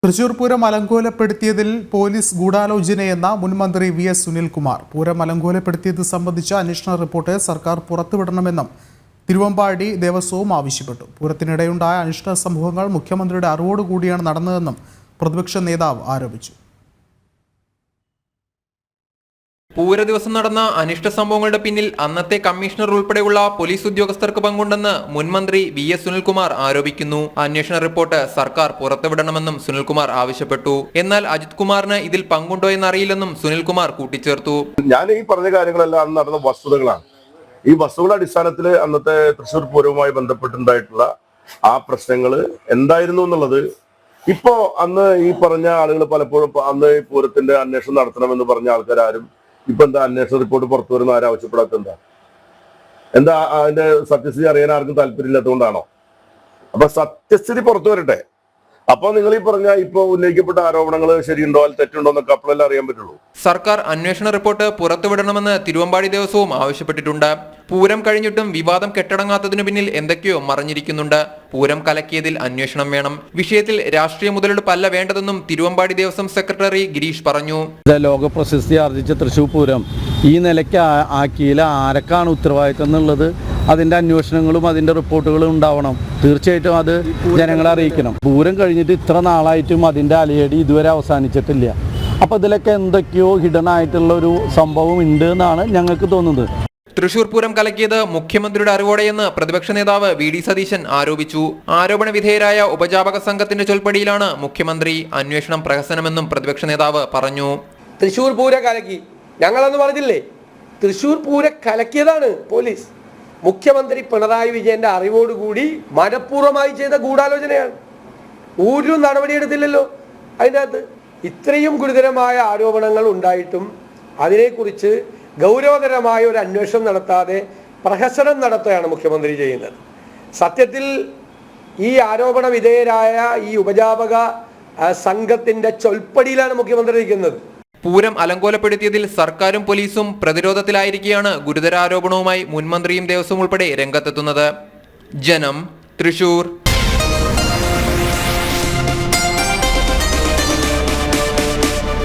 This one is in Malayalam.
തൃശൂർ പൂരം അലങ്കോലപ്പെടുത്തിയതിൽ പോലീസ് ഗൂഢാലോചനയെന്ന മുൻമന്ത്രി വി.എസ്. സുനിൽകുമാർ. പൂരം അലങ്കോലപ്പെടുത്തിയത് സംബന്ധിച്ച അന്വേഷണ റിപ്പോർട്ട് സർക്കാർ പുറത്തുവിടണമെന്നും തിരുവമ്പാടി ദേവസ്വവും ആവശ്യപ്പെട്ടു. പൂരത്തിനിടെയുണ്ടായ അനിഷ്ട സംഭവങ്ങൾ മുഖ്യമന്ത്രിയുടെ അറിവോടുകൂടിയാണ് നടന്നതെന്നും പ്രതിപക്ഷ നേതാവ് ആരോപിച്ചു. പൂര ദിവസം നടന്ന അനിഷ്ട സംഭവങ്ങളുടെ പിന്നിൽ അന്നത്തെ കമ്മീഷണർ ഉൾപ്പെടെയുള്ള പോലീസ് ഉദ്യോഗസ്ഥർക്ക് പങ്കുണ്ടെന്ന് മുൻമന്ത്രി വി.എസ്. സുനിൽകുമാർ ആരോപിക്കുന്നു. അന്വേഷണ റിപ്പോർട്ട് സർക്കാർ പുറത്തുവിടണമെന്നും സുനിൽകുമാർ ആവശ്യപ്പെട്ടു. എന്നാൽ അജിത് കുമാറിന് ഇതിൽ പങ്കുണ്ടോ എന്നറിയില്ലെന്നും സുനിൽകുമാർ കൂട്ടിച്ചേർത്തു. ഞാൻ ഈ പറഞ്ഞ കാര്യങ്ങളെല്ലാം അന്ന് നടന്ന വസ്തുതകളാണ്. ഈ വസ്തുതകളുടെ അടിസ്ഥാനത്തിൽ അന്നത്തെ തൃശ്ശൂർ പൂരവുമായി ബന്ധപ്പെട്ടുണ്ടായിട്ടുള്ള ആ പ്രശ്നങ്ങൾ എന്തായിരുന്നു എന്നുള്ളത് ഇപ്പോ അന്ന് ഈ പറഞ്ഞ ആളുകൾ പലപ്പോഴും അന്ന് ഈ പൂരത്തിന്റെ അന്വേഷണം നടത്തണമെന്ന് പറഞ്ഞ ആൾക്കാരും ഇപ്പൊ എന്താ അന്വേഷണ റിപ്പോർട്ട് പുറത്തു വരുന്ന ആരും ആവശ്യപ്പെടാത്ത എന്താ അതിന്റെ സത്യസ്ഥിതി അറിയാൻ ആർക്കും താല്പര്യമില്ലാത്തതുകൊണ്ടാണോ? അപ്പൊ സത്യസ്ഥിതി പുറത്തു വരട്ടെ. അപ്പൊ നിങ്ങൾ ഈ പറഞ്ഞ ഇപ്പൊ ഉന്നയിക്കപ്പെട്ട ആരോപണങ്ങൾ ശരിയുണ്ടോ അല്ലെങ്കിൽ തെറ്റുണ്ടോ എന്നൊക്കെ അപ്പോഴല്ലേ അറിയാൻ പറ്റുള്ളൂ. സർക്കാർ അന്വേഷണ റിപ്പോർട്ട് പുറത്തുവിടണമെന്ന് തിരുവമ്പാടി ദേവസ്വവും ആവശ്യപ്പെട്ടിട്ടുണ്ട്. പൂരം കഴിഞ്ഞിട്ടും വിവാദം കെട്ടടങ്ങാത്തതിനു പിന്നിൽ എന്തൊക്കെയോ മറഞ്ഞിരിക്കുന്നുണ്ട്. പൂരം കലക്കിയതിൽ അന്വേഷണം വേണം. വിഷയത്തിൽ രാഷ്ട്രീയ മുതലെടുപ്പല്ല വേണ്ടതെന്നും തിരുവമ്പാടി ദേവസ്വം സെക്രട്ടറി ഗിരീഷ് പറഞ്ഞു. ലോക പ്രശസ്തി ആർജിച്ച തൃശ്ശൂർ പൂരം ഈ നിലയ്ക്ക് ആക്കിയില്ല. ആരൊക്കെയാണ് ഉത്തരവാദിത്തം എന്നുള്ളത് അതിന്റെ അന്വേഷണങ്ങളും അതിന്റെ റിപ്പോർട്ടുകളും ഉണ്ടാവണം. തീർച്ചയായിട്ടും അത് ജനങ്ങളെ അറിയിക്കണം. പൂരം കഴിഞ്ഞിട്ട് ഇത്ര നാളായിട്ടും അതിന്റെ അലയടി ഇതുവരെ അവസാനിച്ചിട്ടില്ല. അപ്പൊ ഇതിലൊക്കെ എന്തൊക്കെയോ ഹിഡൻ ആയിട്ടുള്ള ഒരു സംഭവം ഉണ്ട് എന്നാണ് ഞങ്ങൾക്ക് തോന്നുന്നത്. തൃശൂർ പൂരം കലക്കിയത് മുഖ്യമന്ത്രിയുടെ അറിവോടെയെന്ന് പ്രതിപക്ഷ നേതാവ് വി.ഡി. സതീശൻ ആരോപിച്ചു. ആരോപണ വിധേയരായ ഉപജാപക സംഘത്തിന്റെ ചൊൽപ്പടിയിലാണ് മുഖ്യമന്ത്രി. അന്വേഷണം പ്രഹസനമെന്നും പ്രതിപക്ഷ നേതാവ് പറഞ്ഞു. തൃശൂർ പൂര കലക്കി, ഞങ്ങളെന്ന് പറഞ്ഞില്ലേ? തൃശൂർ പൂര കലക്കിയതാണ് പോലീസ്. മുഖ്യമന്ത്രി പിണറായി വിജയന്റെ അറിവോടുകൂടി മനഃപൂർവ്വമായി ചെയ്ത ഗൂഢാലോചനയാണ്. ഒരു നടപടിയെടുത്തില്ലല്ലോ അതിൻ്റെ അകത്ത്. ഇത്രയും ഗുരുതരമായ ആരോപണങ്ങൾ ഉണ്ടായിട്ടും അതിനെക്കുറിച്ച് ഗൗരവതരമായ ഒരു അന്വേഷണം നടത്താതെ പ്രഹസനം നടത്തുകയാണ് മുഖ്യമന്ത്രി ചെയ്യുന്നത്. സത്യത്തിൽ ഈ ആരോപണ വിധേയരായ ഈ ഉപജാപക സംഘത്തിന്റെ ചൊൽപ്പടിയിലാണ് മുഖ്യമന്ത്രി ഇരിക്കുന്നത്. പൂരം അലങ്കോലപ്പെടുത്തിയതിൽ സർക്കാരും പോലീസും പ്രതിരോധത്തിലായിരിക്കെയാണ് ഗുരുതരാരോപണവുമായി മുൻമന്ത്രിയും ദേവസ്വം ഉൾപ്പെടെ രംഗത്തെത്തുന്നത്. ജനം, തൃശൂർ.